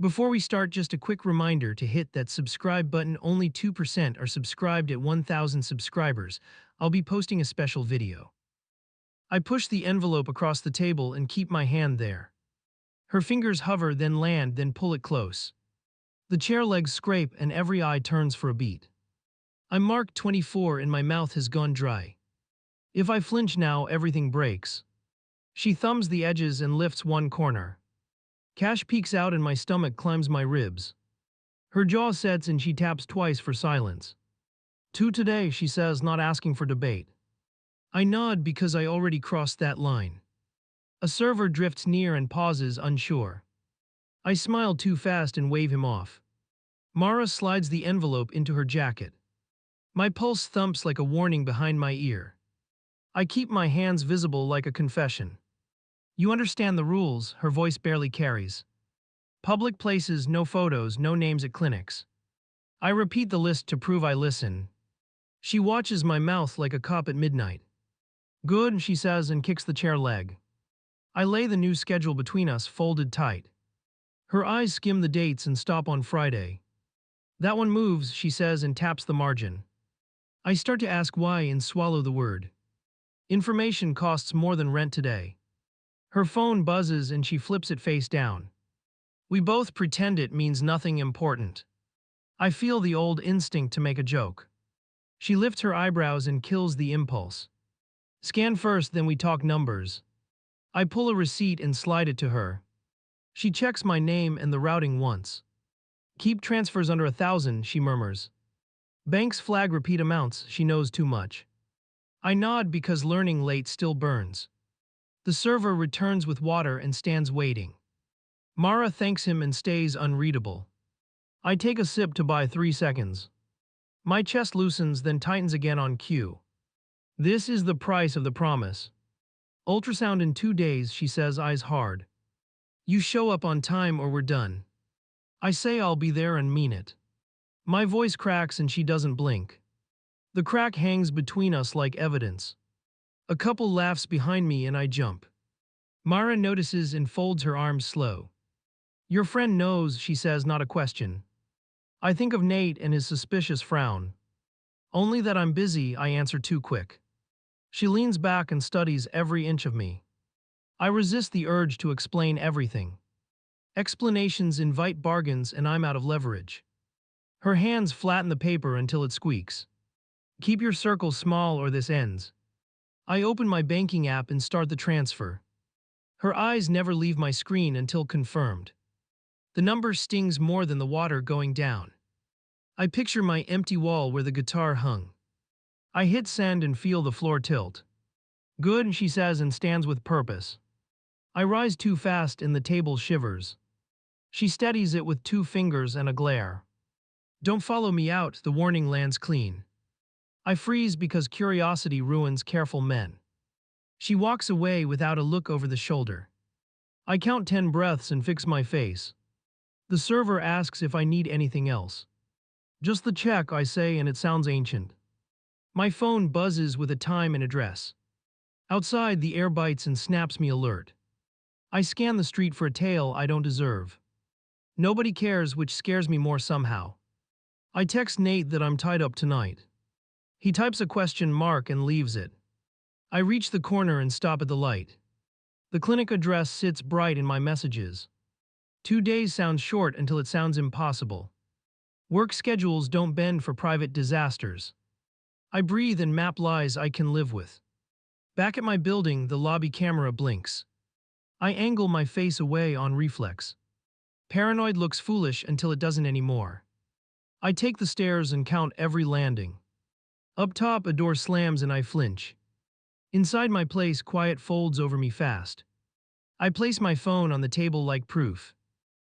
Before we start, just a quick reminder to hit that subscribe button. Only 2% are subscribed at 1,000 subscribers. I'll be posting a special video. I push the envelope across the table and keep my hand there. Her fingers hover, then land, then pull it close. The chair legs scrape and every eye turns for a beat. I mark 24 and my mouth has gone dry. If I flinch now, everything breaks. She thumbs the edges and lifts one corner. Cash peeks out and my stomach climbs my ribs. Her jaw sets and she taps twice for silence. Two today, she says, not asking for debate. I nod because I already crossed that line. A server drifts near and pauses, unsure. I smile too fast and wave him off. Mara slides the envelope into her jacket. My pulse thumps like a warning behind my ear. I keep my hands visible like a confession. You understand the rules, her voice barely carries. Public places, no photos, no names at clinics. I repeat the list to prove I listen. She watches my mouth like a cop at midnight. Good, she says and kicks the chair leg. I lay the new schedule between us, folded tight. Her eyes skim the dates and stop on Friday. That one moves, she says and taps the margin. I start to ask why and swallow the word. Information costs more than rent today. Her phone buzzes and she flips it face down. We both pretend it means nothing important. I feel the old instinct to make a joke. She lifts her eyebrows and kills the impulse. Scan first, then we talk numbers. I pull a receipt and slide it to her. She checks my name and the routing once. Keep transfers under 1,000, she murmurs. Banks flag repeat amounts, she knows too much. I nod because learning late still burns. The server returns with water and stands waiting. Mara thanks him and stays unreadable. I take a sip to buy 3 seconds. My chest loosens, then tightens again on cue. This is the price of the promise. Ultrasound in 2 days, she says, eyes hard. You show up on time or we're done. I say I'll be there and mean it. My voice cracks and she doesn't blink. The crack hangs between us like evidence. A couple laughs behind me and I jump. Mara notices and folds her arms slow. Your friend knows, she says, not a question. I think of Nate and his suspicious frown. Only that I'm busy, I answer too quick. She leans back and studies every inch of me. I resist the urge to explain everything. Explanations invite bargains and I'm out of leverage. Her hands flatten the paper until it squeaks. Keep your circle small or this ends. I open my banking app and start the transfer. Her eyes never leave my screen until confirmed. The number stings more than the water going down. I picture my empty wall where the guitar hung. I hit send and feel the floor tilt. Good, she says and stands with purpose. I rise too fast and the table shivers. She steadies it with 2 fingers and a glare. Don't follow me out, the warning lands clean. I freeze because curiosity ruins careful men. She walks away without a look over the shoulder. I count 10 breaths and fix my face. The server asks if I need anything else. Just the check, I say, and it sounds ancient. My phone buzzes with a time and address. Outside, the air bites and snaps me alert. I scan the street for a tail I don't deserve. Nobody cares, which scares me more somehow. I text Nate that I'm tied up tonight. He types a question mark and leaves it. I reach the corner and stop at the light. The clinic address sits bright in my messages. 2 days sounds short until it sounds impossible. Work schedules don't bend for private disasters. I breathe and map lies I can live with. Back at my building, the lobby camera blinks. I angle my face away on reflex. Paranoid looks foolish until it doesn't anymore. I take the stairs and count every landing. Up top, a door slams and I flinch. Inside my place, quiet folds over me fast. I place my phone on the table like proof.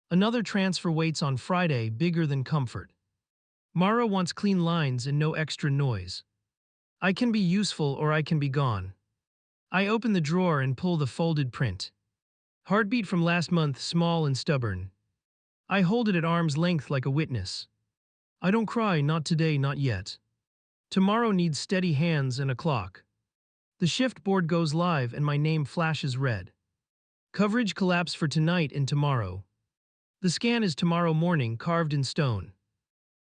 Another transfer waits on Friday, bigger than comfort. Mara wants clean lines and no extra noise. I can be useful or I can be gone. I open the drawer and pull the folded print. Heartbeat from last month, small and stubborn. I hold it at arm's length like a witness. I don't cry, not today, not yet. Tomorrow needs steady hands and a clock. The shift board goes live and my name flashes red. Coverage collapse for tonight and tomorrow. The scan is tomorrow morning, carved in stone.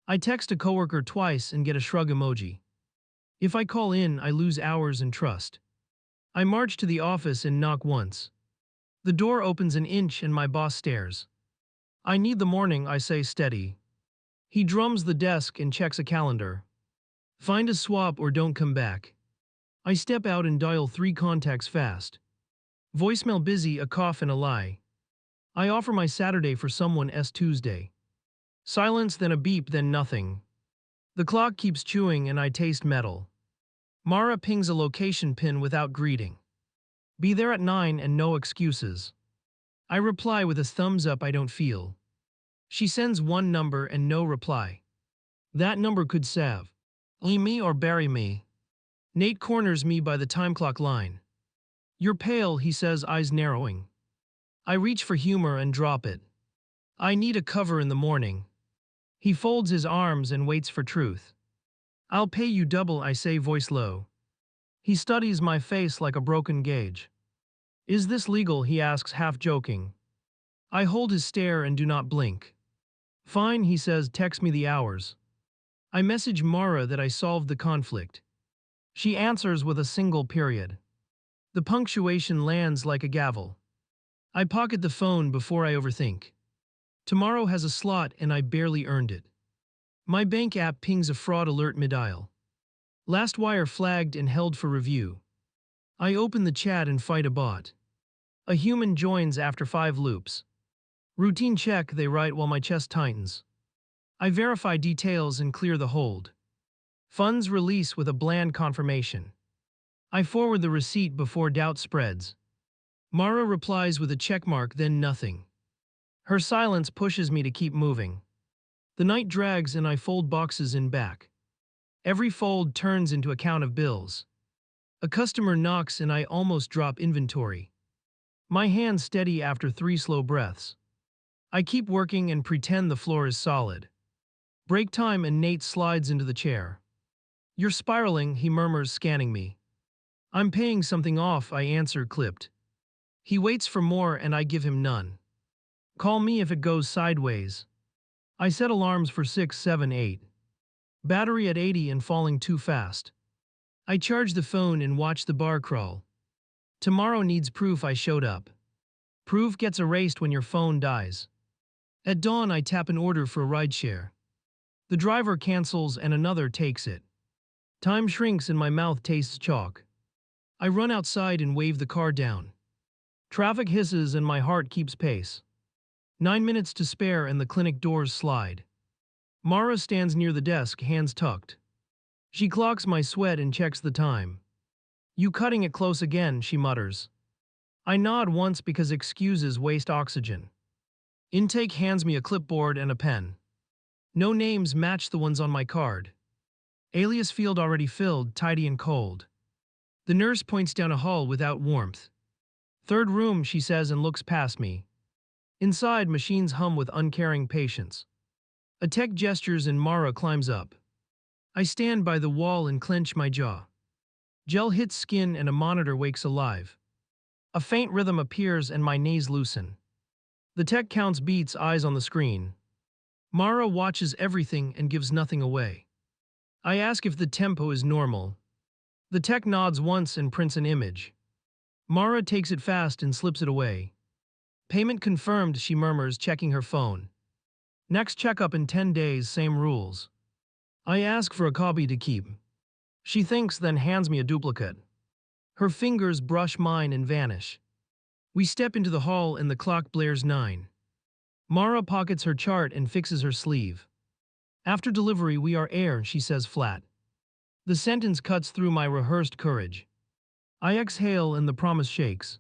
I text a coworker twice and get a shrug emoji. If I call in, I lose hours and trust. I march to the office and knock once. The door opens an inch and my boss stares. I need the morning, I say steady. He drums the desk and checks a calendar. Find a swap or don't come back. I step out and dial 3 contacts fast. Voicemail busy, a cough and a lie. I offer my Saturday for someone's Tuesday. Silence, then a beep, then nothing. The clock keeps chewing and I taste metal. Mara pings a location pin without greeting. Be there at 9 and no excuses. I reply with a thumbs up I don't feel. She sends one number and no reply. That number could save me or bury me. Nate corners me by the time clock line. You're pale, he says, eyes narrowing. I reach for humor and drop it. I need a cover in the morning. He folds his arms and waits for truth. I'll pay you double, I say, voice low. He studies my face like a broken gauge. Is this legal, he asks, half joking. I hold his stare and do not blink. Fine, he says, text me the hours. I message Mara that I solved the conflict. She answers with a single period. The punctuation lands like a gavel. I pocket the phone before I overthink. Tomorrow has a slot and I barely earned it. My bank app pings a fraud alert mid-dial. Last wire flagged and held for review. I open the chat and fight a bot. A human joins after 5 loops. Routine check, they write while my chest tightens. I verify details and clear the hold. Funds release with a bland confirmation. I forward the receipt before doubt spreads. Mara replies with a checkmark, then nothing. Her silence pushes me to keep moving. The night drags and I fold boxes in back. Every fold turns into a count of bills. A customer knocks and I almost drop inventory. My hands steady after 3 slow breaths. I keep working and pretend the floor is solid. Break time and Nate slides into the chair. You're spiraling, he murmurs, scanning me. I'm paying something off, I answer, clipped. He waits for more and I give him none. Call me if it goes sideways. I set alarms for 6, 7, 8. Battery at 80 and falling too fast. I charge the phone and watch the bar crawl. Tomorrow needs proof I showed up. Proof gets erased when your phone dies. At dawn I tap an order for a rideshare. The driver cancels and another takes it. Time shrinks and my mouth tastes chalk. I run outside and wave the car down. Traffic hisses and my heart keeps pace. 9 minutes to spare and the clinic doors slide. Mara stands near the desk, hands tucked. She clocks my sweat and checks the time. You cutting it close again, she mutters. I nod once because excuses waste oxygen. Intake hands me a clipboard and a pen. No names match the ones on my card. Alias field already filled, tidy and cold. The nurse points down a hall without warmth. 3rd room, she says and looks past me. Inside, machines hum with uncaring patience. A tech gestures and Mara climbs up. I stand by the wall and clench my jaw. Gel hits skin and a monitor wakes alive. A faint rhythm appears and my knees loosen. The tech counts beats, eyes on the screen. Mara watches everything and gives nothing away. I ask if the tempo is normal. The tech nods once and prints an image. Mara takes it fast and slips it away. Payment confirmed, she murmurs, checking her phone. Next checkup in 10 days, same rules. I ask for a copy to keep. She thinks, then hands me a duplicate. Her fingers brush mine and vanish. We step into the hall and the clock blares 9. Mara pockets her chart and fixes her sleeve. After delivery we are air, she says flat. The sentence cuts through my rehearsed courage. I exhale and the promise shakes.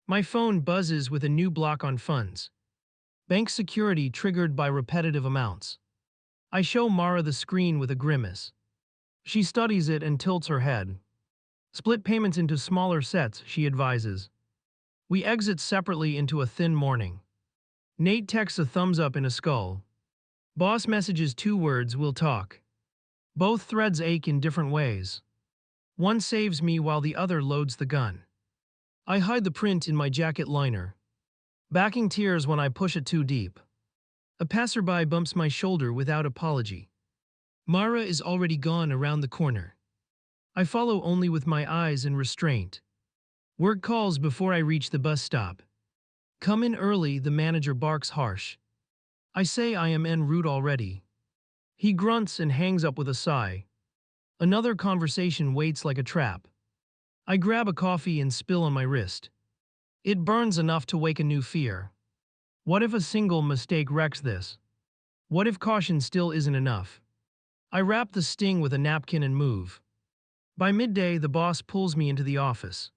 My phone buzzes with a new block on funds. Bank security triggered by repetitive amounts. I show Mara the screen with a grimace. She studies it and tilts her head. Split payments into smaller sets, she advises. We exit separately into a thin morning. Nate texts a thumbs up in a skull. Boss messages 2 words, we'll talk. Both threads ache in different ways. One saves me while the other loads the gun. I hide the print in my jacket liner. Backing tears when I push it too deep. A passerby bumps my shoulder without apology. Mara is already gone around the corner. I follow only with my eyes and restraint. Work calls before I reach the bus stop. Come in early, the manager barks harsh. I say I am en route already. He grunts and hangs up with a sigh. Another conversation waits like a trap. I grab a coffee and spill on my wrist. It burns enough to wake a new fear. What if a single mistake wrecks this? What if caution still isn't enough? I wrap the sting with a napkin and move. By midday, the boss pulls me into the office.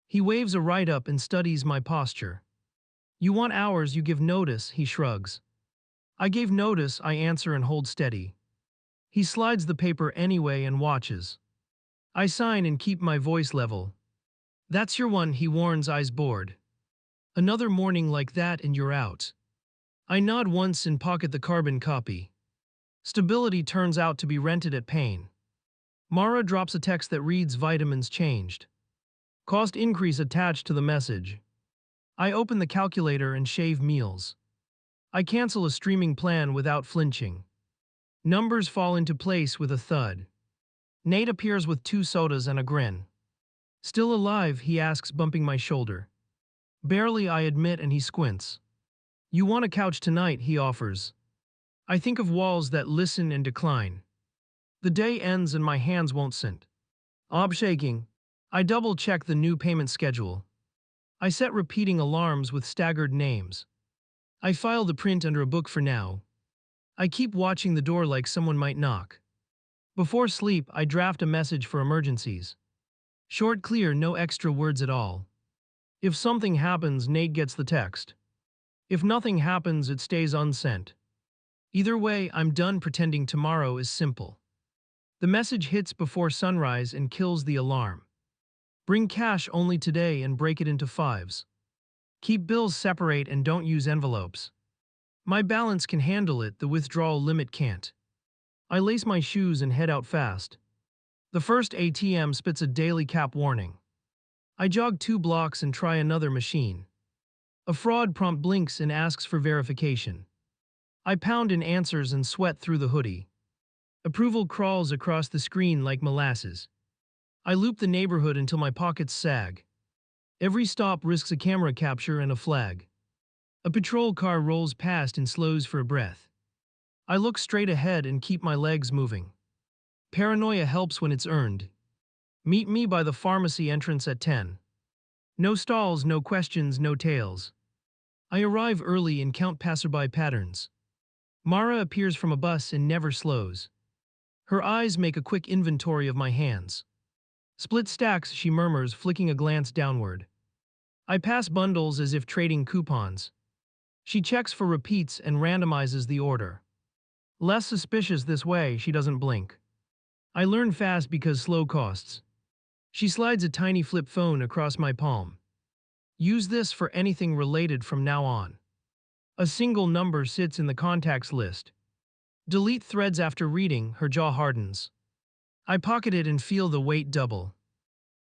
He waves a write-up and studies my posture. You want hours, you give notice, he shrugs. I gave notice, I answer and hold steady. He slides the paper anyway and watches. I sign and keep my voice level. That's your one, he warns, eyes bored. Another morning like that and you're out. I nod once and pocket the carbon copy. Stability turns out to be rented at Payne. Mara drops a text that reads vitamins changed. Cost increase attached to the message. I open the calculator and shave meals. I cancel a streaming plan without flinching. Numbers fall into place with a thud. Nate appears with 2 sodas and a grin. Still alive, he asks, bumping my shoulder. Barely, I admit, and he squints. You want a couch tonight, he offers. I think of walls that listen and decline. The day ends and my hands won't scent. Ob shaking. I double-check the new payment schedule. I set repeating alarms with staggered names. I file the print under a book for now. I keep watching the door like someone might knock. Before sleep, I draft a message for emergencies. Short, clear, no extra words at all. If something happens, Nate gets the text. If nothing happens, it stays unsent. Either way, I'm done pretending tomorrow is simple. The message hits before sunrise and kills the alarm. Bring cash only today and break it into 5s. Keep bills separate and don't use envelopes. My balance can handle it, the withdrawal limit can't. I lace my shoes and head out fast. The first ATM spits a daily cap warning. I jog 2 blocks and try another machine. A fraud prompt blinks and asks for verification. I pound in answers and sweat through the hoodie. Approval crawls across the screen like molasses. I loop the neighborhood until my pockets sag. Every stop risks a camera capture and a flag. A patrol car rolls past and slows for a breath. I look straight ahead and keep my legs moving. Paranoia helps when it's earned. Meet me by the pharmacy entrance at 10. No stalls, no questions, no tales. I arrive early and count passerby patterns. Mara appears from a bus and never slows. Her eyes make a quick inventory of my hands. Split stacks, she murmurs, flicking a glance downward. I pass bundles as if trading coupons. She checks for repeats and randomizes the order. Less suspicious this way, she doesn't blink. I learn fast because slow costs. She slides a tiny flip phone across my palm. Use this for anything related from now on. A single number sits in the contacts list. Delete threads after reading, her jaw hardens. I pocket it and feel the weight double.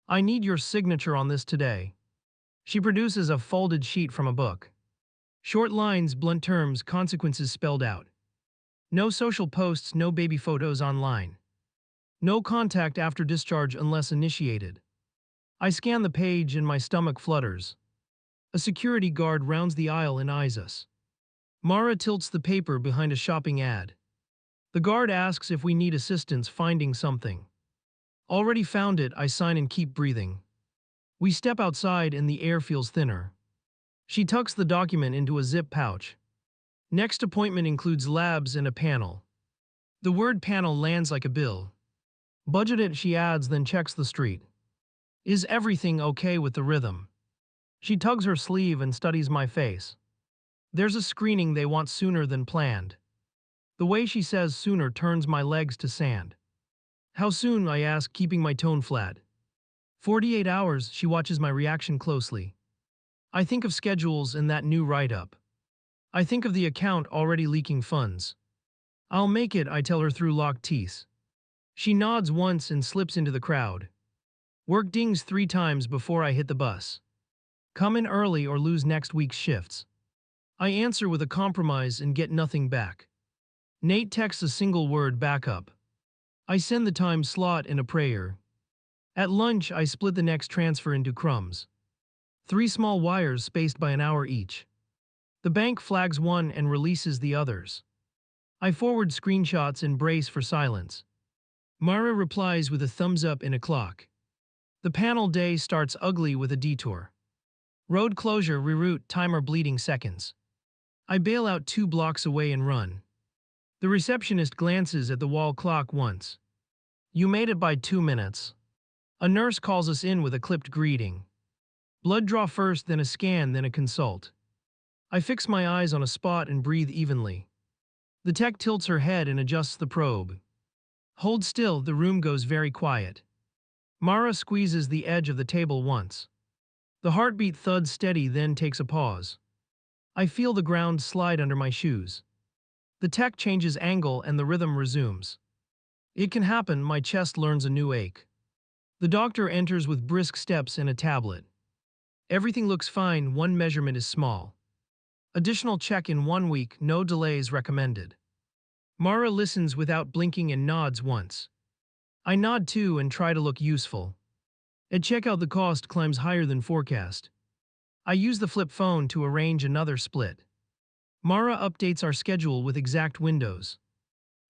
I need your signature on this today. She produces a folded sheet from a book. Short lines, blunt terms, consequences spelled out. No social posts, no baby photos online. No contact after discharge unless initiated. I scan the page and my stomach flutters. A security guard rounds the aisle and eyes us. Mara tilts the paper behind a shopping ad. The guard asks if we need assistance finding something. Already found it, I sign and keep breathing. We step outside and the air feels thinner. She tucks the document into a zip pouch. Next appointment includes labs and a panel. The word panel lands like a bill. Budget it, she adds, then checks the street. Is everything okay with the rhythm? She tugs her sleeve and studies my face. There's a screening they want sooner than planned. The way she says sooner turns my legs to sand. How soon, I ask, keeping my tone flat. 48 hours, she watches my reaction closely. I think of schedules and that new write-up. I think of the account already leaking funds. I'll make it, I tell her through locked teeth. She nods once and slips into the crowd. Work dings 3 times before I hit the bus. Come in early or lose next week's shifts. I answer with a compromise and get nothing back. Nate texts a single word backup. I send the time slot and a prayer. At lunch, I split the next transfer into crumbs. 3 small wires spaced by an hour each. The bank flags one and releases the others. I forward screenshots and brace for silence. Mara replies with a thumbs up and a clock. The panel day starts ugly with a detour. Road closure, reroute, timer bleeding seconds. I bail out 2 blocks away and run. The receptionist glances at the wall clock once. You made it by 2 minutes. A nurse calls us in with a clipped greeting. Blood draw first, then a scan, then a consult. I fix my eyes on a spot and breathe evenly. The tech tilts her head and adjusts the probe. Hold still, the room goes very quiet. Mara squeezes the edge of the table once. The heartbeat thuds steady, then takes a pause. I feel the ground slide under my shoes. The tech changes angle and the rhythm resumes. It can happen, my chest learns a new ache. The doctor enters with brisk steps and a tablet. Everything looks fine, one measurement is small. Additional check in 1 week, no delays recommended. Mara listens without blinking and nods once. I nod too and try to look useful. At checkout, the cost climbs higher than forecast. I use the flip phone to arrange another split. Mara updates our schedule with exact windows.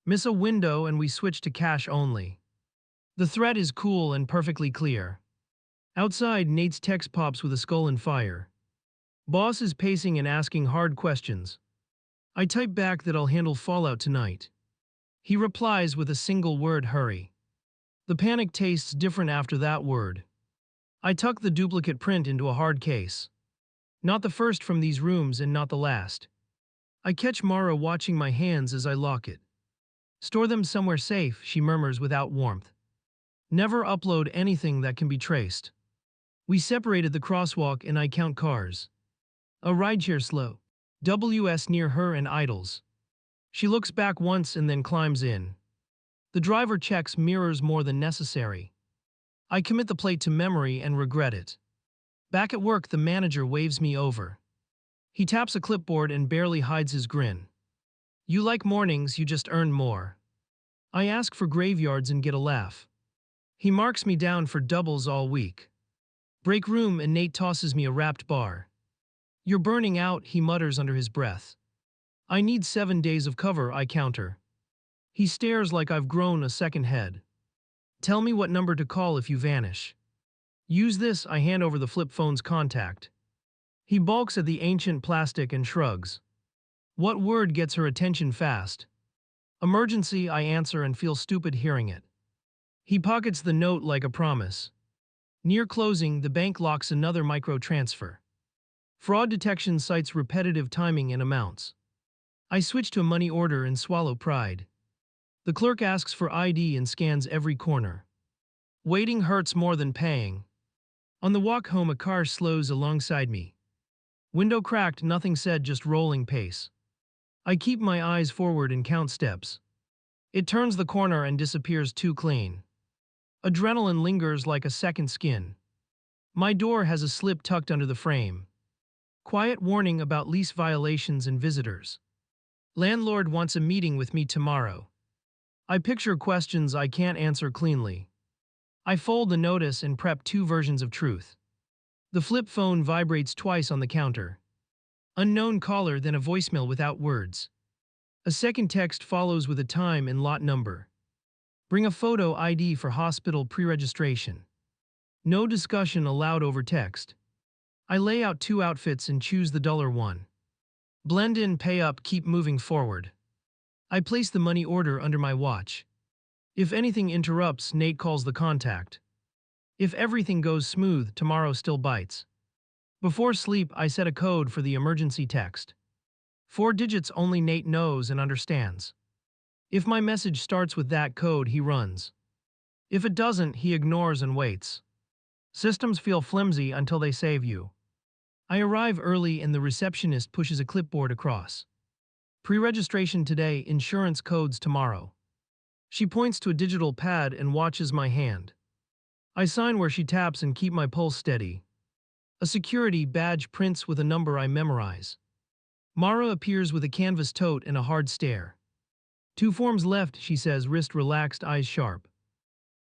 Miss a window and we switch to cash only. The thread is cool and perfectly clear. Outside, Nate's text pops with a skull and fire. Boss is pacing and asking hard questions. I type back that I'll handle fallout tonight. He replies with a single word, hurry. The panic tastes different after that word. I tuck the duplicate print into a hard case. Not the first from these rooms and not the last. I catch Mara watching my hands as I lock it. Store them somewhere safe, she murmurs without warmth. Never upload anything that can be traced. We separated the crosswalk and I count cars. A rideshare slow. WS near her and idles. She looks back once and then climbs in. The driver checks mirrors more than necessary. I commit the plate to memory and regret it. Back at work, the manager waves me over. He taps a clipboard and barely hides his grin. You like mornings, you just earn more. I ask for graveyards and get a laugh. He marks me down for doubles all week. Break room and Nate tosses me a wrapped bar. You're burning out, he mutters under his breath. I need 7 days of cover, I counter. He stares like I've grown a second head. Tell me what number to call if you vanish. Use this, I hand over the flip phone's contact. He balks at the ancient plastic and shrugs. What word gets her attention fast? Emergency, I answer and feel stupid hearing it. He pockets the note like a promise. Near closing, the bank locks another micro transfer. Fraud detection cites repetitive timing and amounts. I switch to a money order and swallow pride. The clerk asks for ID and scans every corner. Waiting hurts more than paying. On the walk home, a car slows alongside me. Window cracked, nothing said, just rolling pace. I keep my eyes forward and count steps. It turns the corner and disappears too clean. Adrenaline lingers like a second skin. My door has a slip tucked under the frame. Quiet warning about lease violations and visitors. Landlord wants a meeting with me tomorrow. I picture questions I can't answer cleanly. I fold the notice and prep 2 versions of truth. The flip phone vibrates twice on the counter. Unknown caller, then a voicemail without words. A second text follows with a time and lot number. Bring a photo ID for hospital pre-registration. No discussion allowed over text. I lay out 2 outfits and choose the duller one. Blend in, pay up, keep moving forward. I place the money order under my watch. If anything interrupts, Nate calls the contact. If everything goes smooth, tomorrow still bites. Before sleep, I set a code for the emergency text. 4 digits only Nate knows and understands. If my message starts with that code, he runs. If it doesn't, he ignores and waits. Systems feel flimsy until they save you. I arrive early and the receptionist pushes a clipboard across. Pre-registration today, insurance codes tomorrow. She points to a digital pad and watches my hand. I sign where she taps and keep my pulse steady. A security badge prints with a number I memorize. Mara appears with a canvas tote and a hard stare. Two forms left, she says, wrist relaxed, eyes sharp.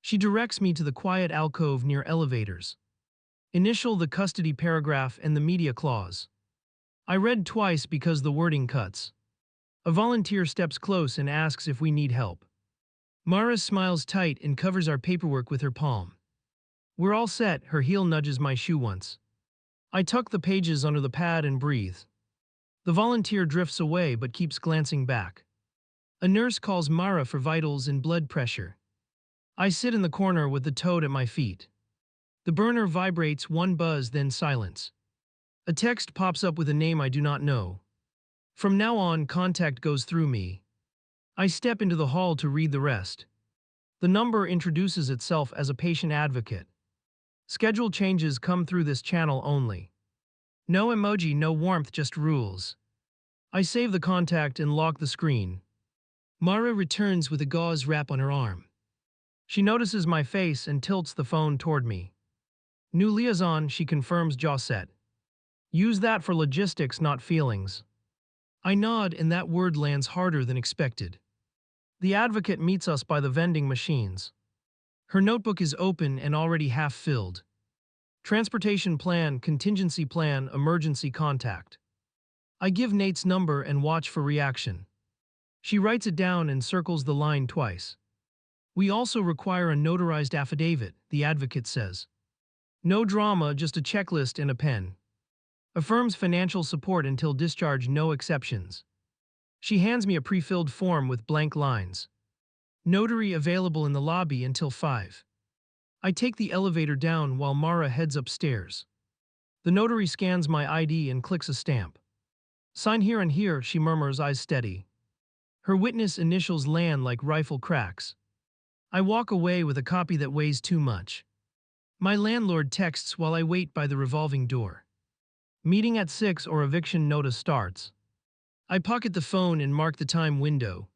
She directs me to the quiet alcove near elevators. Initial the custody paragraph and the media clause. I read twice because the wording cuts. A volunteer steps close and asks if we need help. Mara smiles tight and covers our paperwork with her palm. We're all set, her heel nudges my shoe once. I tuck the pages under the pad and breathe. The volunteer drifts away but keeps glancing back. A nurse calls Mara for vitals and blood pressure. I sit in the corner with the toad at my feet. The burner vibrates, one buzz, then silence. A text pops up with a name I do not know. From now on, contact goes through me. I step into the hall to read the rest. The number introduces itself as a patient advocate. Schedule changes come through this channel only. No emoji, no warmth, just rules. I save the contact and lock the screen. Mara returns with a gauze wrap on her arm. She notices my face and tilts the phone toward me. New liaison, she confirms, jaw set. Use that for logistics, not feelings. I nod and that word lands harder than expected. The advocate meets us by the vending machines. Her notebook is open and already half filled. Transportation plan, contingency plan, emergency contact. I give Nate's number and watch for reaction. She writes it down and circles the line twice. We also require a notarized affidavit, the advocate says. No drama, just a checklist and a pen. Affirms financial support until discharge, no exceptions. She hands me a pre-filled form with blank lines. Notary available in the lobby until 5. I take the elevator down while Mara heads upstairs. The notary scans my ID and clicks a stamp. Sign here and here, she murmurs, eyes steady. Her witness initials land like rifle cracks. I walk away with a copy that weighs too much. My landlord texts while I wait by the revolving door. Meeting at 6 or eviction notice starts. I pocket the phone and mark the time window.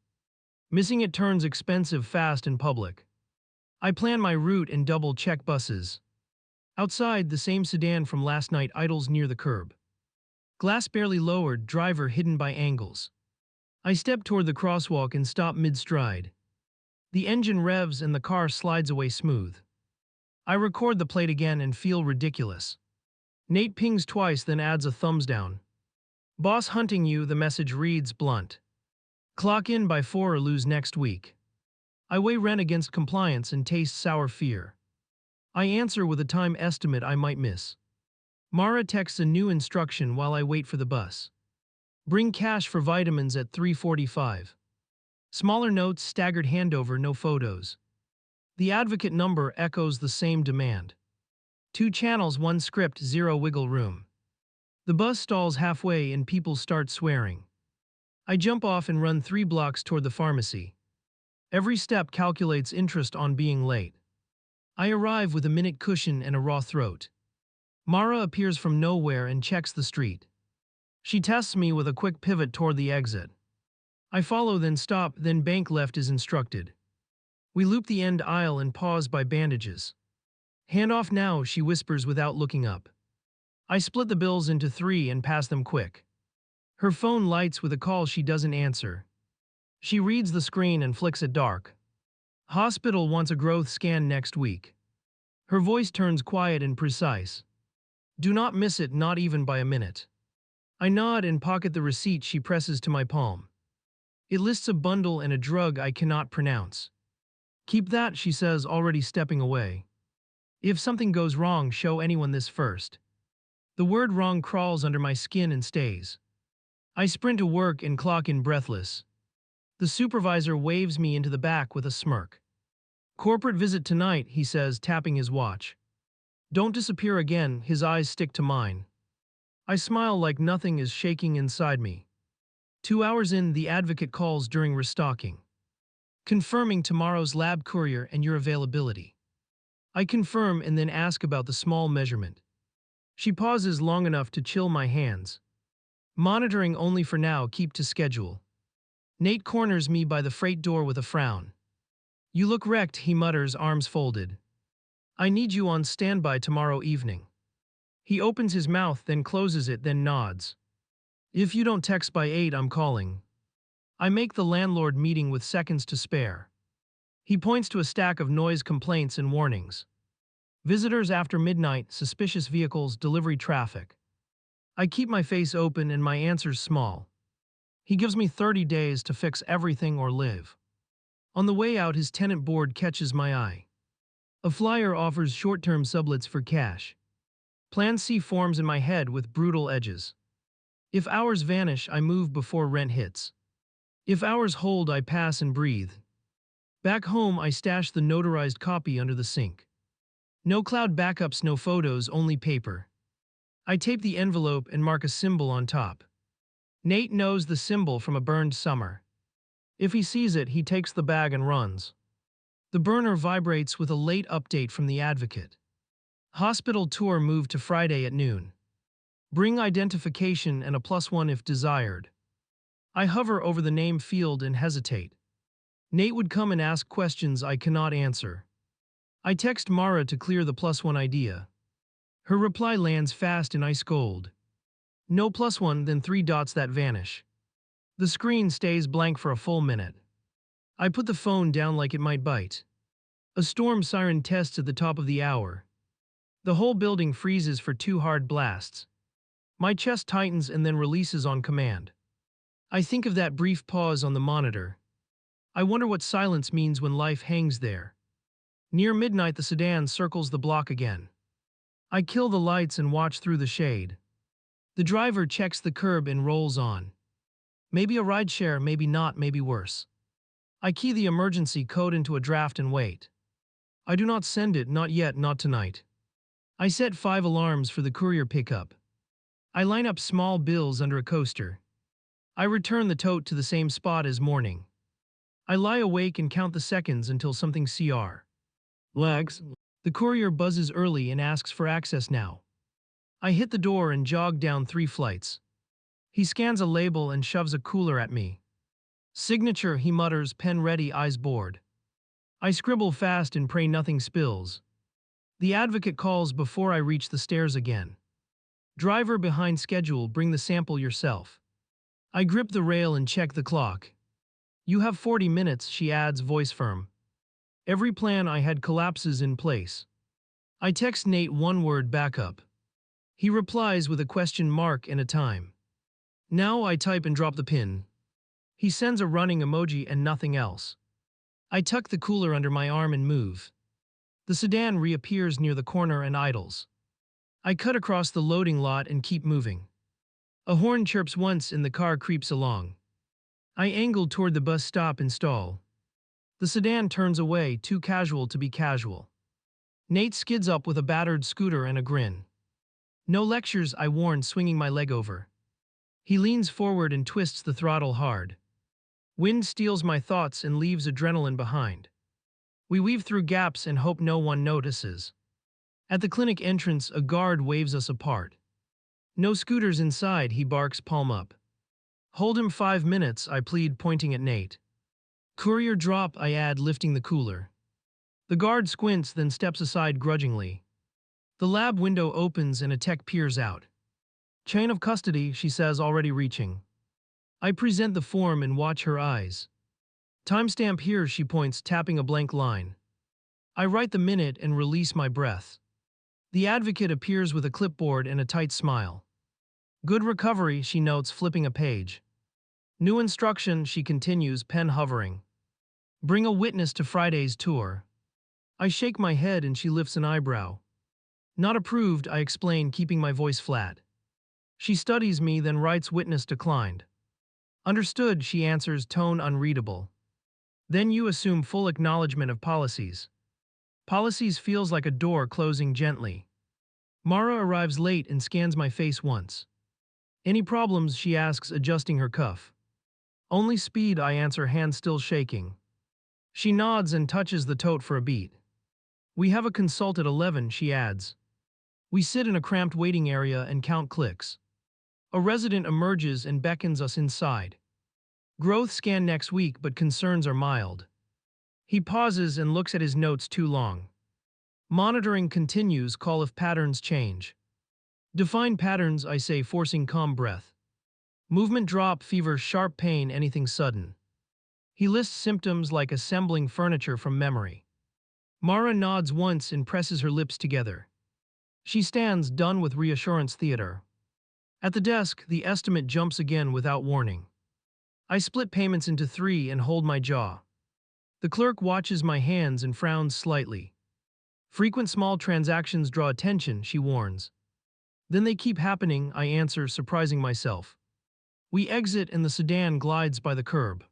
Missing it turns expensive fast in public. I plan my route and double-check buses. Outside, the same sedan from last night idles near the curb. Glass barely lowered, driver hidden by angles. I step toward the crosswalk and stop mid-stride. The engine revs and the car slides away smooth. I record the plate again and feel ridiculous. Nate pings twice, then adds a thumbs down. Boss hunting you, the message reads blunt. Clock in by 4 or lose next week. I weigh rent against compliance and taste sour fear. I answer with a time estimate I might miss. Mara texts a new instruction while I wait for the bus. Bring cash for vitamins at 3:45. Smaller notes, staggered handover, no photos. The advocate number echoes the same demand. 2 channels, 1 script, 0 wiggle room. The bus stalls halfway and people start swearing. I jump off and run 3 blocks toward the pharmacy. Every step calculates interest on being late. I arrive with a minute cushion and a raw throat. Mara appears from nowhere and checks the street. She tests me with a quick pivot toward the exit. I follow, then stop, then bank left as instructed. We loop the end aisle and pause by bandages. Hand off now, she whispers without looking up. I split the bills into 3 and pass them quick. Her phone lights with a call she doesn't answer. She reads the screen and flicks it dark. Hospital wants a growth scan next week. Her voice turns quiet and precise. Do not miss it, not even by a minute. I nod and pocket the receipt she presses to my palm. It lists a bundle and a drug I cannot pronounce. Keep that, she says, already stepping away. If something goes wrong, show anyone this first. The word wrong crawls under my skin and stays. I sprint to work and clock in breathless. The supervisor waves me into the back with a smirk. Corporate visit tonight, he says, tapping his watch. Don't disappear again, his eyes stick to mine. I smile like nothing is shaking inside me. 2 hours in, the advocate calls during restocking. Confirming tomorrow's lab courier and your availability. I confirm and then ask about the small measurement. She pauses long enough to chill my hands. Monitoring only for now, keep to schedule. Nate corners me by the freight door with a frown. You look wrecked, he mutters, arms folded. I need you on standby tomorrow evening. He opens his mouth, then closes it, then nods. If you don't text by 8, I'm calling. I make the landlord meeting with seconds to spare. He points to a stack of noise complaints and warnings. Visitors after midnight, suspicious vehicles, delivery traffic. I keep my face open and my answers small. He gives me 30 days to fix everything or live. On the way out, his tenant board catches my eye. A flyer offers short-term sublets for cash. Plan C forms in my head with brutal edges. If hours vanish, I move before rent hits. If hours hold, I pass and breathe. Back home, I stash the notarized copy under the sink. No cloud backups, no photos, only paper. I tape the envelope and mark a symbol on top. Nate knows the symbol from a burned summer. If he sees it, he takes the bag and runs. The burner vibrates with a late update from the advocate. Hospital tour moved to Friday at noon. Bring identification and a +1 if desired. I hover over the name field and hesitate. Nate would come and ask questions I cannot answer. I text Mara to clear the +1 idea. Her reply lands fast in ice cold. No +1, then 3 dots that vanish. The screen stays blank for a full minute. I put the phone down like it might bite. A storm siren tests at the top of the hour. The whole building freezes for 2 hard blasts. My chest tightens and then releases on command. I think of that brief pause on the monitor. I wonder what silence means when life hangs there. Near midnight, the sedan circles the block again. I kill the lights and watch through the shade. The driver checks the curb and rolls on. Maybe a rideshare, maybe not, maybe worse. I key the emergency code into a draft and wait. I do not send it, not yet, not tonight. I set 5 alarms for the courier pickup. I line up small bills under a coaster. I return the tote to the same spot as morning. I lie awake and count the seconds until something lags. The courier buzzes early and asks for access now. I hit the door and jog down 3 flights. He scans a label and shoves a cooler at me. Signature, he mutters, pen ready, eyes bored. I scribble fast and pray nothing spills. The advocate calls before I reach the stairs again. Driver behind schedule, bring the sample yourself. I grip the rail and check the clock. You have 40 minutes, she adds, voice firm. Every plan I had collapses in place. I text Nate one word, backup. He replies with a question mark and a time. Now I type and drop the pin. He sends a running emoji and nothing else. I tuck the cooler under my arm and move. The sedan reappears near the corner and idles. I cut across the loading lot and keep moving. A horn chirps once and the car creeps along. I angle toward the bus stop and stall. The sedan turns away, too casual to be casual. Nate skids up with a battered scooter and a grin. No lectures, I warn, swinging my leg over. He leans forward and twists the throttle hard. Wind steals my thoughts and leaves adrenaline behind. We weave through gaps and hope no one notices. At the clinic entrance, a guard waves us apart. No scooters inside, he barks, palm up. Hold him 5 minutes, I plead, pointing at Nate. Courier drop, I add, lifting the cooler. The guard squints, then steps aside grudgingly. The lab window opens and a tech peers out. Chain of custody, she says, already reaching. I present the form and watch her eyes. Timestamp here, she points, tapping a blank line. I write the minute and release my breath. The advocate appears with a clipboard and a tight smile. Good recovery, she notes, flipping a page. New instruction, she continues, pen hovering. Bring a witness to Friday's tour. I shake my head and she lifts an eyebrow. Not approved, I explain, keeping my voice flat. She studies me, then writes witness declined. Understood, she answers, tone unreadable. Then you assume full acknowledgement of policies. Policies feels like a door closing gently. Mara arrives late and scans my face once. Any problems, she asks, adjusting her cuff. Only speed, I answer, hand still shaking. She nods and touches the tote for a beat. We have a consult at 11, she adds. We sit in a cramped waiting area and count clicks. A resident emerges and beckons us inside. Growth scan next week, but concerns are mild. He pauses and looks at his notes too long. Monitoring continues, call if patterns change. Define patterns, I say, forcing calm breath. Movement drop, fever, sharp pain, anything sudden. He lists symptoms like assembling furniture from memory. Mara nods once and presses her lips together. She stands, done with reassurance theater. At the desk, the estimate jumps again without warning. I split payments into 3 and hold my jaw. The clerk watches my hands and frowns slightly. Frequent small transactions draw attention, she warns. Then they keep happening, I answer, surprising myself. We exit and the sedan glides by the curb.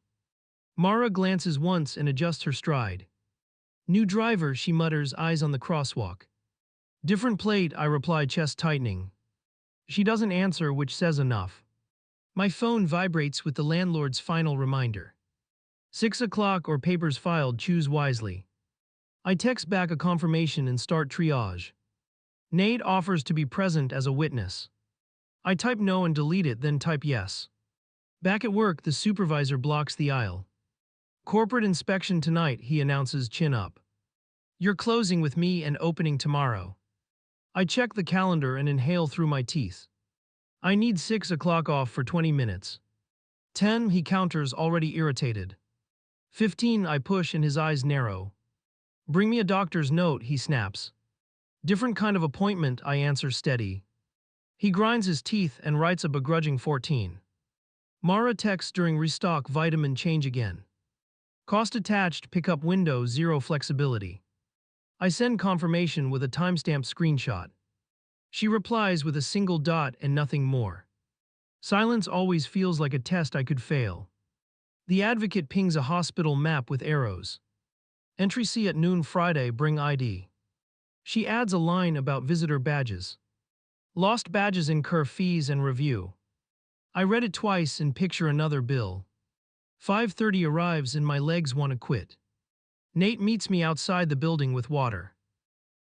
Mara glances once and adjusts her stride. New driver, she mutters, eyes on the crosswalk. Different plate, I reply, chest tightening. She doesn't answer, which says enough. My phone vibrates with the landlord's final reminder. 6 o'clock or papers filed, choose wisely. I text back a confirmation and start triage. Nate offers to be present as a witness. I type no and delete it, then type yes. Back at work, the supervisor blocks the aisle. Corporate inspection tonight, he announces, chin up. You're closing with me and opening tomorrow. I check the calendar and inhale through my teeth. I need 6 o'clock off for 20 minutes. 10, he counters, already irritated. 15, I push and his eyes narrow. Bring me a doctor's note, he snaps. Different kind of appointment, I answer, steady. He grinds his teeth and writes a begrudging 14. Mara texts during restock, vitamin change again. Cost attached, pickup window, 0 flexibility. I send confirmation with a timestamp screenshot. She replies with a single dot and nothing more. Silence always feels like a test I could fail. The advocate pings a hospital map with arrows. Entry C at noon Friday, bring ID. She adds a line about visitor badges. Lost badges incur fees and review. I read it twice and picture another bill. 5:30 arrives and my legs want to quit. Nate meets me outside the building with water.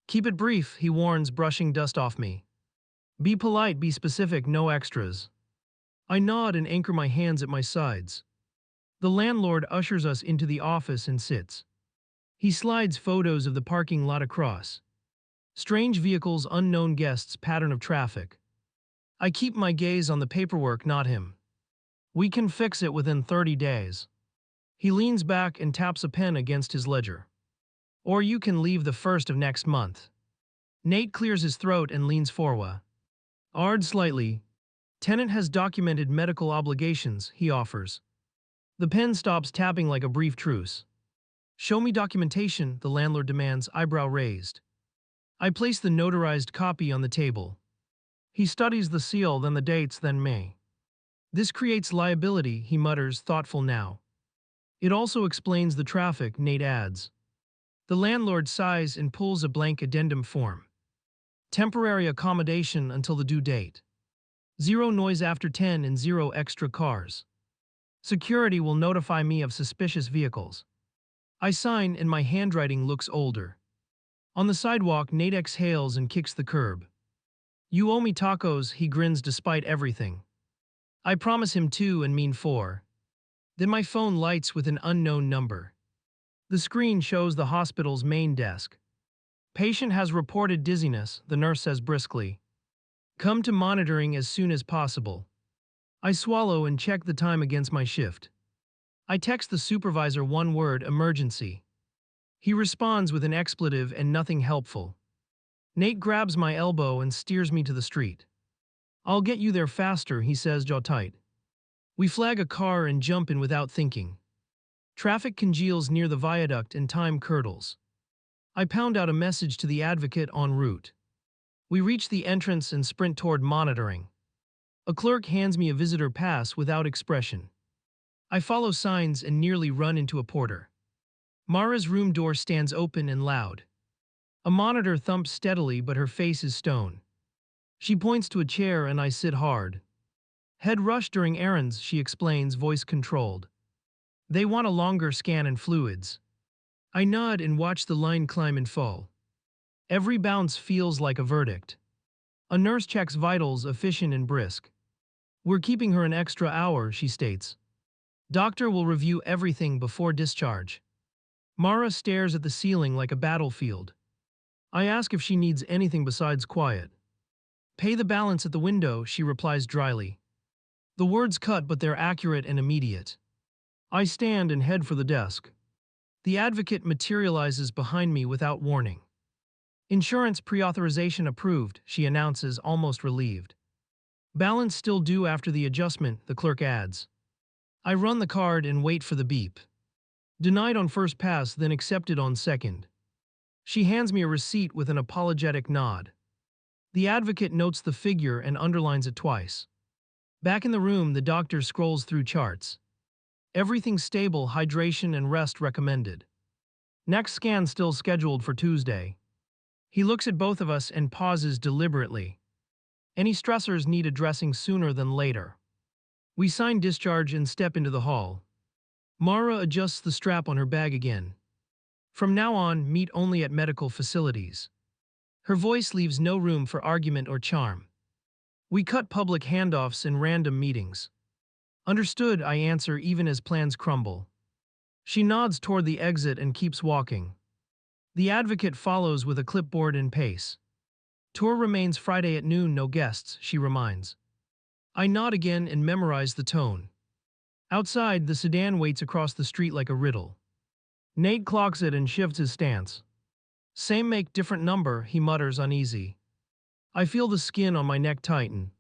Keep it brief, he warns, brushing dust off me. Be polite, be specific, no extras. I nod and anchor my hands at my sides. The landlord ushers us into the office and sits. He slides photos of the parking lot across. Strange vehicles, unknown guests, pattern of traffic. I keep my gaze on the paperwork, not him. We can fix it within 30 days. He leans back and taps a pen against his ledger. Or you can leave the 1st of next month. Nate clears his throat and leans forward. Ard slightly. Tenant has documented medical obligations, he offers. The pen stops tapping like a brief truce. Show me documentation, the landlord demands, eyebrow raised. I place the notarized copy on the table. He studies the seal, then the dates, then me. This creates liability, he mutters, thoughtful now. It also explains the traffic, Nate adds. The landlord sighs and pulls a blank addendum form. Temporary accommodation until the due date. 0 noise after 10 and 0 extra cars. Security will notify me of suspicious vehicles. I sign and my handwriting looks older. On the sidewalk, Nate exhales and kicks the curb. You owe me tacos, he grins despite everything. I promise him 2 and mean 4. Then my phone lights with an unknown number. The screen shows the hospital's main desk. Patient has reported dizziness, the nurse says briskly. Come to monitoring as soon as possible. I swallow and check the time against my shift. I text the supervisor one word, emergency. He responds with an expletive and nothing helpful. Nate grabs my elbow and steers me to the street. I'll get you there faster, he says, jaw tight. We flag a car and jump in without thinking. Traffic congeals near the viaduct and time curdles. I pound out a message to the advocate en route. We reach the entrance and sprint toward monitoring. A clerk hands me a visitor pass without expression. I follow signs and nearly run into a porter. Mara's room door stands open and loud. A monitor thumps steadily, but her face is stone. She points to a chair and I sit hard. Head rush during errands, she explains, voice controlled. They want a longer scan and fluids. I nod and watch the line climb and fall. Every bounce feels like a verdict. A nurse checks vitals, efficient and brisk. We're keeping her an extra hour, she states. Doctor will review everything before discharge. Mara stares at the ceiling like a battlefield. I ask if she needs anything besides quiet. Pay the balance at the window, she replies dryly. The words cut, but they're accurate and immediate. I stand and head for the desk. The advocate materializes behind me without warning. Insurance pre-authorization approved, she announces, almost relieved. Balance still due after the adjustment, the clerk adds. I run the card and wait for the beep. Denied on first pass, then accepted on second. She hands me a receipt with an apologetic nod. The advocate notes the figure and underlines it twice. Back in the room, the doctor scrolls through charts. Everything stable, hydration and rest recommended. Next scan still scheduled for Tuesday. He looks at both of us and pauses deliberately. Any stressors need addressing sooner than later. We sign discharge and step into the hall. Mara adjusts the strap on her bag again. From now on, meet only at medical facilities. Her voice leaves no room for argument or charm. We cut public handoffs and random meetings. Understood, I answer even as plans crumble. She nods toward the exit and keeps walking. The advocate follows with a clipboard and pace. Tour remains Friday at noon, no guests, she reminds. I nod again and memorize the tone. Outside, the sedan waits across the street like a riddle. Nate clocks it and shifts his stance. Same make, different number, he mutters, uneasy. I feel the skin on my neck tighten.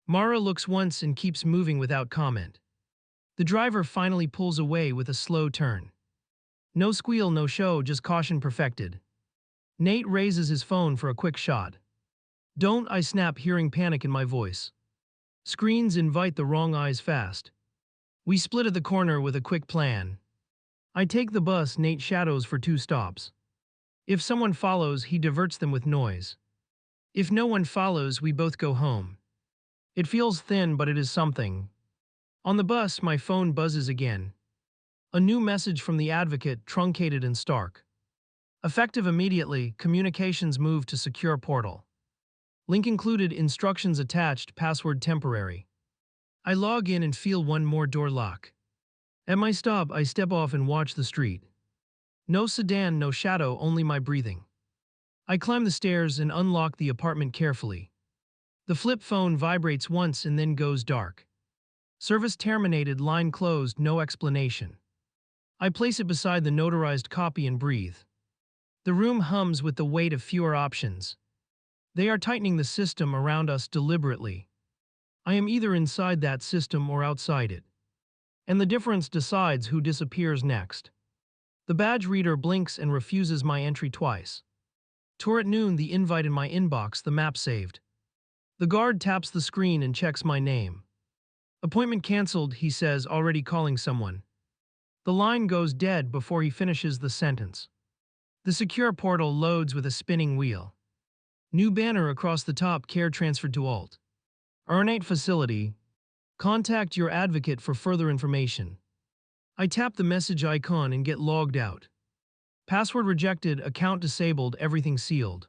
Mara looks once and keeps moving without comment. The driver finally pulls away with a slow turn. No squeal, no show, just caution perfected. Nate raises his phone for a quick shot. Don't, I snap, hearing panic in my voice. Screens invite the wrong eyes fast. We split at the corner with a quick plan. I take the bus, Nate shadows for 2 stops. If someone follows, he diverts them with noise. If no one follows, we both go home. It feels thin, but it is something. On the bus, my phone buzzes again. A new message from the advocate, truncated and stark. Effective immediately, communications move to secure portal. Link included, instructions attached, password temporary. I log in and feel one more door lock. At my stop, I step off and watch the street. No sedan, no shadow, only my breathing. I climb the stairs and unlock the apartment carefully. The flip phone vibrates once and then goes dark. Service terminated, line closed, no explanation. I place it beside the notarized copy and breathe. The room hums with the weight of fewer options. They are tightening the system around us deliberately. I am either inside that system or outside it. And the difference decides who disappears next. The badge reader blinks and refuses my entry twice. Tour at noon, the invite in my inbox, the map saved. The guard taps the screen and checks my name. Appointment canceled, he says, already calling someone. The line goes dead before he finishes the sentence. The secure portal loads with a spinning wheel. New banner across the top, care transferred to Alt. Ornate facility. Contact your advocate for further information. I tap the message icon and get logged out. Password rejected, account disabled, everything sealed.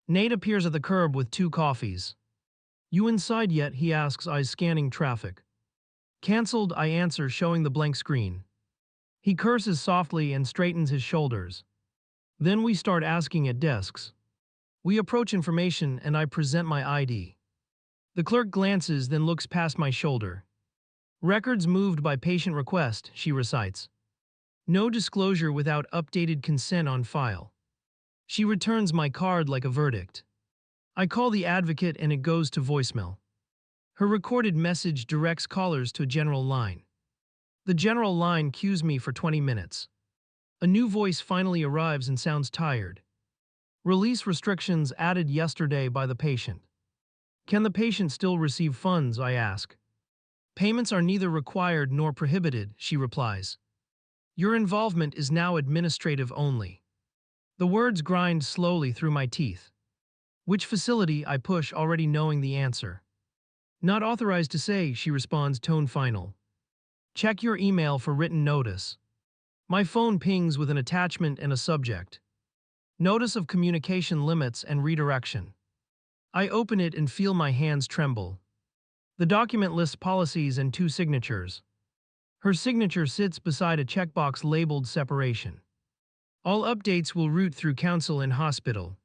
Nate appears at the curb with 2 coffees. You inside yet? He asks, eyes scanning traffic. Cancelled, I answer, showing the blank screen. He curses softly and straightens his shoulders. Then we start asking at desks. We approach information and I present my ID. The clerk glances, then looks past my shoulder. Records moved by patient request, she recites. No disclosure without updated consent on file. She returns my card like a verdict. I call the advocate and it goes to voicemail. Her recorded message directs callers to a general line. The general line cues me for 20 minutes. A new voice finally arrives and sounds tired. Release restrictions added yesterday by the patient. Can the patient still receive funds, I ask. Payments are neither required nor prohibited, she replies. Your involvement is now administrative only. The words grind slowly through my teeth. Which facility? I push, already knowing the answer. Not authorized to say, she responds, tone final. Check your email for written notice. My phone pings with an attachment and a subject. Notice of communication limits and redirection. I open it and feel my hands tremble. The document lists policies and 2 signatures. Her signature sits beside a checkbox labeled separation. All updates will route through counsel and hospital.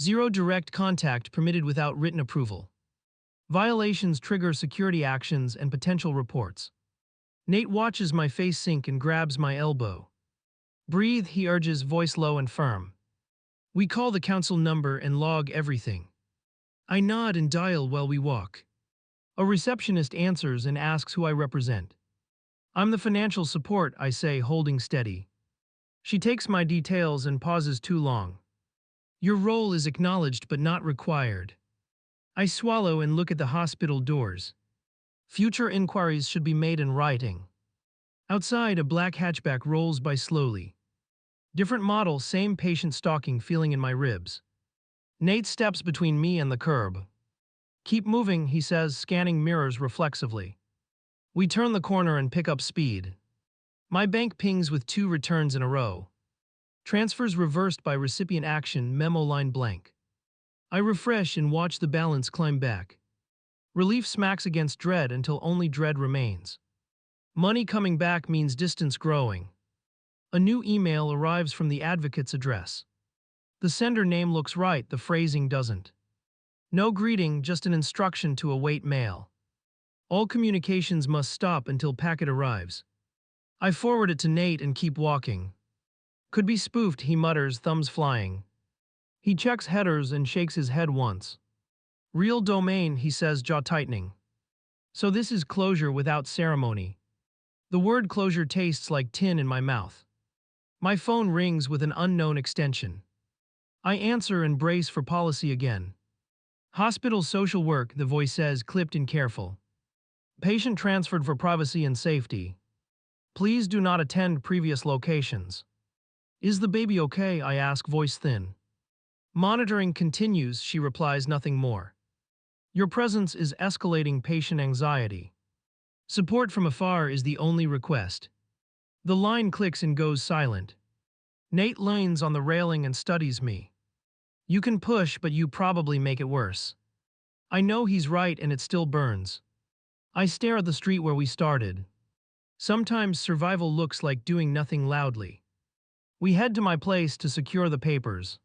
0 direct contact permitted without written approval. Violations trigger security actions and potential reports. Nate watches my face sink and grabs my elbow. Breathe, he urges, voice low and firm. We call the council number and log everything. I nod and dial while we walk. A receptionist answers and asks who I represent. I'm the financial support, I say, holding steady. She takes my details and pauses too long. Your role is acknowledged but not required. I swallow and look at the hospital doors. Future inquiries should be made in writing. Outside, a black hatchback rolls by slowly. Different model, same patient stalking feeling in my ribs. Nate steps between me and the curb. Keep moving, he says, scanning mirrors reflexively. We turn the corner and pick up speed. My bank pings with 2 returns in a row. Transfers reversed by recipient action, memo line blank. I refresh and watch the balance climb back. Relief smacks against dread until only dread remains. Money coming back means distance growing. A new email arrives from the advocate's address. The sender name looks right, the phrasing doesn't. No greeting, just an instruction to await mail. All communications must stop until packet arrives. I forward it to Nate and keep walking. Could be spoofed, he mutters, thumbs flying. He checks headers and shakes his head once. Real domain, he says, jaw tightening. So this is closure without ceremony. The word closure tastes like tin in my mouth. My phone rings with an unknown extension. I answer and brace for policy again. Hospital social work, the voice says, clipped and careful. Patient transferred for privacy and safety. Please do not attend previous locations. Is the baby okay? I ask, voice thin. Monitoring continues, she replies, nothing more. Your presence is escalating patient anxiety. Support from afar is the only request. The line clicks and goes silent. Nate leans on the railing and studies me. You can push, but you probably make it worse. I know he's right and it still burns. I stare at the street where we started. Sometimes survival looks like doing nothing loudly. We head to my place to secure the papers.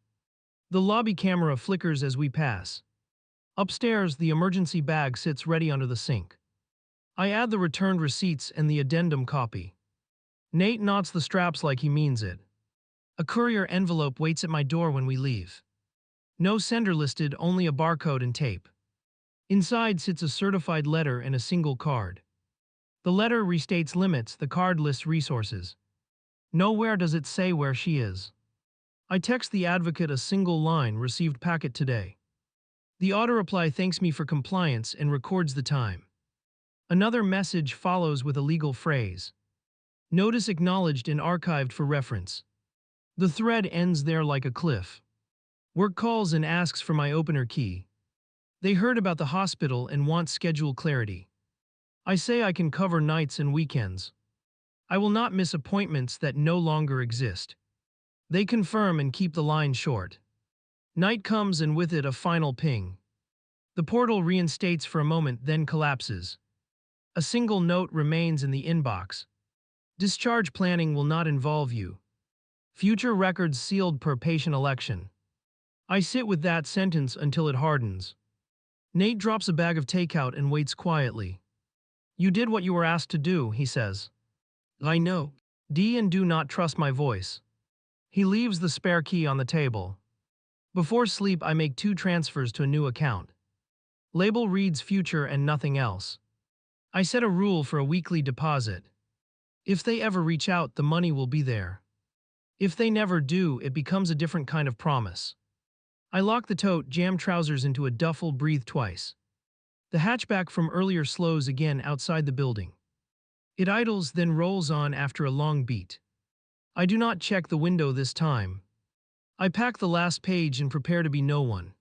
The lobby camera flickers as we pass. Upstairs, the emergency bag sits ready under the sink. I add the returned receipts and the addendum copy. Nate knots the straps like he means it. A courier envelope waits at my door when we leave. No sender listed, only a barcode and tape. Inside sits a certified letter and a single card. The letter restates limits, the card lists resources. Nowhere does it say where she is. I text the advocate a single line, received packet today. The auto-reply thanks me for compliance and records the time. Another message follows with a legal phrase. Notice acknowledged and archived for reference. The thread ends there like a cliff. Work calls and asks for my opener key. They heard about the hospital and want schedule clarity. I say I can cover nights and weekends. I will not miss appointments that no longer exist. They confirm and keep the line short. Night comes and with it a final ping. The portal reinstates for a moment, then collapses. A single note remains in the inbox. Discharge planning will not involve you. Future records sealed per patient election. I sit with that sentence until it hardens. Nate drops a bag of takeout and waits quietly. You did what you were asked to do, he says. I know. Do not trust my voice. He leaves the spare key on the table. Before sleep, I make 2 transfers to a new account. Label reads future and nothing else. I set a rule for a weekly deposit. If they ever reach out, the money will be there. If they never do, it becomes a different kind of promise. I lock the tote, jam trousers into a duffel, breathe twice. The hatchback from earlier slows again outside the building. It idles, then rolls on after a long beat. I do not check the window this time. I pack the last page and prepare to be no one.